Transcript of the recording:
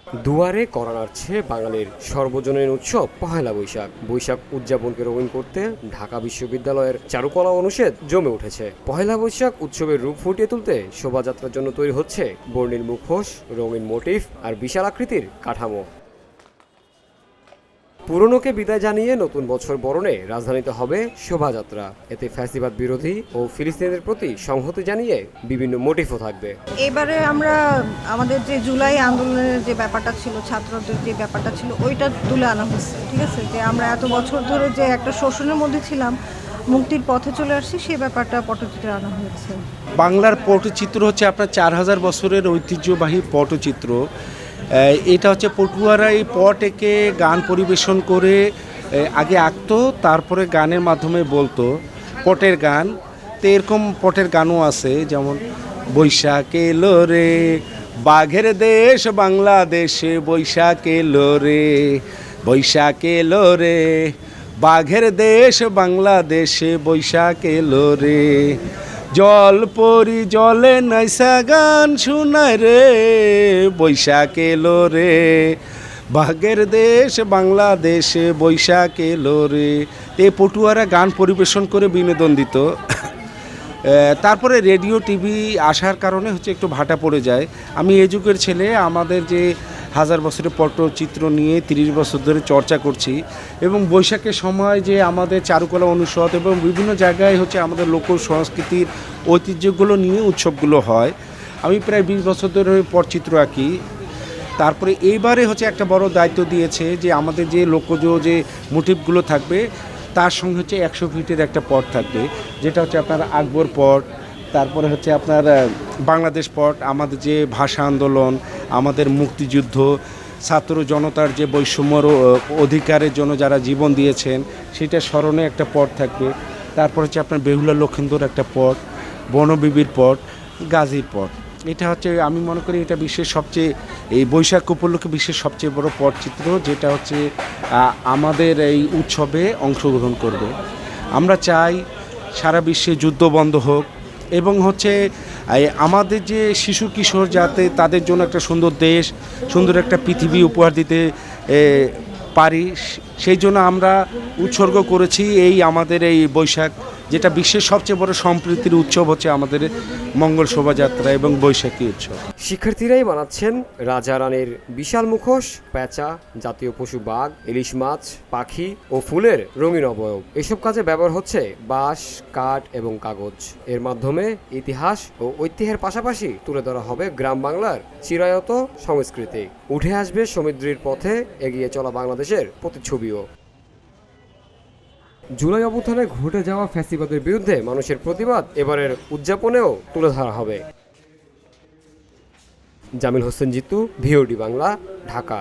দুয়ারে করা নাড়ছে বাঙালির সর্বজনীন উৎসব পহেলা বৈশাখ। বৈশাখ উদযাপনকে রঙিন করতে ঢাকা বিশ্ববিদ্যালয়ের চারুকলা অনুষদ জমে উঠেছে। পহেলা বৈশাখ উৎসবের রূপ ফুটিয়ে তুলতে শোভাযাত্রার জন্য তৈরি হচ্ছে বর্ণিল মুখোশ, রঙিন মোটিফ আর বিশাল আকৃতির কাঠামো। পুরনোকে বিদায় জানিয়ে নতুন বছর বরণে রাজধানীতে হবে শোভাযাত্রা। এতে ফ্যাসিবাদ বিরোধী ও ফিলিস্তিনের প্রতি সংহতি জানিয়ে বিভিন্ন মোটিফও থাকবে। এবারে আমরা আমাদের যে জুলাই আন্দোলনের যে ব্যাপারটা ছিল, ছাত্রদের যে ব্যাপারটা ছিল, ওইটা তুলে আনা হচ্ছে। ঠিক আছে, যে আমরা এত বছর ধরে যে একটা শোষণের মধ্যে ছিলাম, মুক্তির পথে চলে আসছি, সেই ব্যাপারটা পটচিত্রে আনা হয়েছে। বাংলার পটচিত্র হচ্ছে আপনার 4000 বছরের ঐতিহ্যবাহী পটচিত্র। এটা হচ্ছে পটুয়ারা এই পট এঁকে গান পরিবেশন করে আগে আঁকতো, তারপরে গানের মাধ্যমে বলতো পটের গান। তো এরকম পটের গানও আছে, যেমন বৈশাখ এলো রে বাঘের দেশ বাংলাদেশে, বৈশাখ এলো রে বৈশাখ এলো রে বাঘের দেশ বাংলাদেশে, বৈশাখ এলো রে জল পরি জলে নাইসা গান শুনায় রে, বৈশাখ এলো রে বাঘের দেশ বাংলাদেশে, বৈশাখ এলো রে। এই পটুয়ারা গান পরিবেশন করে বিনোদন দিত। তারপরে রেডিও টিভি আসার কারণে হচ্ছে একটু ভাটা পড়ে যায়। আমি এই যুগের ছেলে, আমাদের যে 1000 বছরের পটচিত্র নিয়ে 30 বছর ধরে চর্চা করছি, এবং বৈশাখের সময় যে আমাদের চারুকলা অনুষদ এবং বিভিন্ন জায়গায় হচ্ছে আমাদের লোক সংস্কৃতির ঐতিহ্যগুলো নিয়ে উৎসবগুলো হয়। আমি প্রায় 20 বছর ধরে পটচিত্র আঁকি। তারপরে এইবারে হচ্ছে একটা বড় দায়িত্ব দিয়েছে যে আমাদের যে লোকজ যে মোটিভগুলো থাকবে, তার সঙ্গে হচ্ছে 100 ফিটের একটা পট থাকবে, যেটা হচ্ছে আপনার আকবর পট, তারপরে হচ্ছে আপনার বাংলাদেশ পট, আমাদের যে ভাষা আন্দোলন, আমাদের মুক্তিযুদ্ধ, ছাত্র জনতার যে বৈষম্যর অধিকারের জন্য যারা জীবন দিয়েছেন, সেটা স্মরণে একটা পট থাকবে। তারপর হচ্ছে আপনার বেহুলা লক্ষিন্দর একটা পট, বনবিবির পট, গাজীর পট। এটা হচ্ছে আমি মনে করি এটা বিশ্বের সবচেয়ে, এই বৈশাখ উপলক্ষে বিশ্বের সবচেয়ে বড় পটচিত্র, যেটা হচ্ছে আমাদের এই উৎসবে অংশগ্রহণ করবে। আমরা চাই সারা বিশ্বে যুদ্ধ বন্ধ হোক, এবং হচ্ছে আমাদের যে শিশু কিশোর যাতে তাদের জন্য একটা সুন্দর দেশ, সুন্দর একটা পৃথিবী উপহার দিতে পারি, সেই জন্য আমরা উৎসর্গ করেছি এই আমাদের এই বৈশাখ, যেটা বিশ্বের সবচেয়ে বড় সম্প্রীতির উৎসব হচ্ছে আমাদের মঙ্গল শোভাযাত্রা এবং বৈশাখী উৎসব। শিক্ষার্থীরাই বানাচ্ছেন রাজা রানীর বিশাল মুখোশ, পেঁচা, জাতীয় পশু বাঘ, ইলিশ মাছ, পাখি ও ফুলের রঙিন অবয়ব। এসব কাজে ব্যবহার হচ্ছে বাঁশ, কাঠ এবং কাগজ। এর মাধ্যমে ইতিহাস ও ঐতিহ্যের পাশাপাশি তুলে ধরা হবে গ্রাম বাংলার চিরায়ত সংস্কৃতি। উঠে আসবে সমৃদ্ধির পথে এগিয়ে চলা বাংলাদেশের প্রতিচ্ছবিও। জুলাই অভ্যুত্থানে ঘটে যাওয়া ফ্যাসিবাদের বিরুদ্ধে মানুষের প্রতিবাদ এবারের উদযাপনেও তুলে ধরা হবে। জামিল হোসেন জিতু, ভিওডি বাংলা, ঢাকা।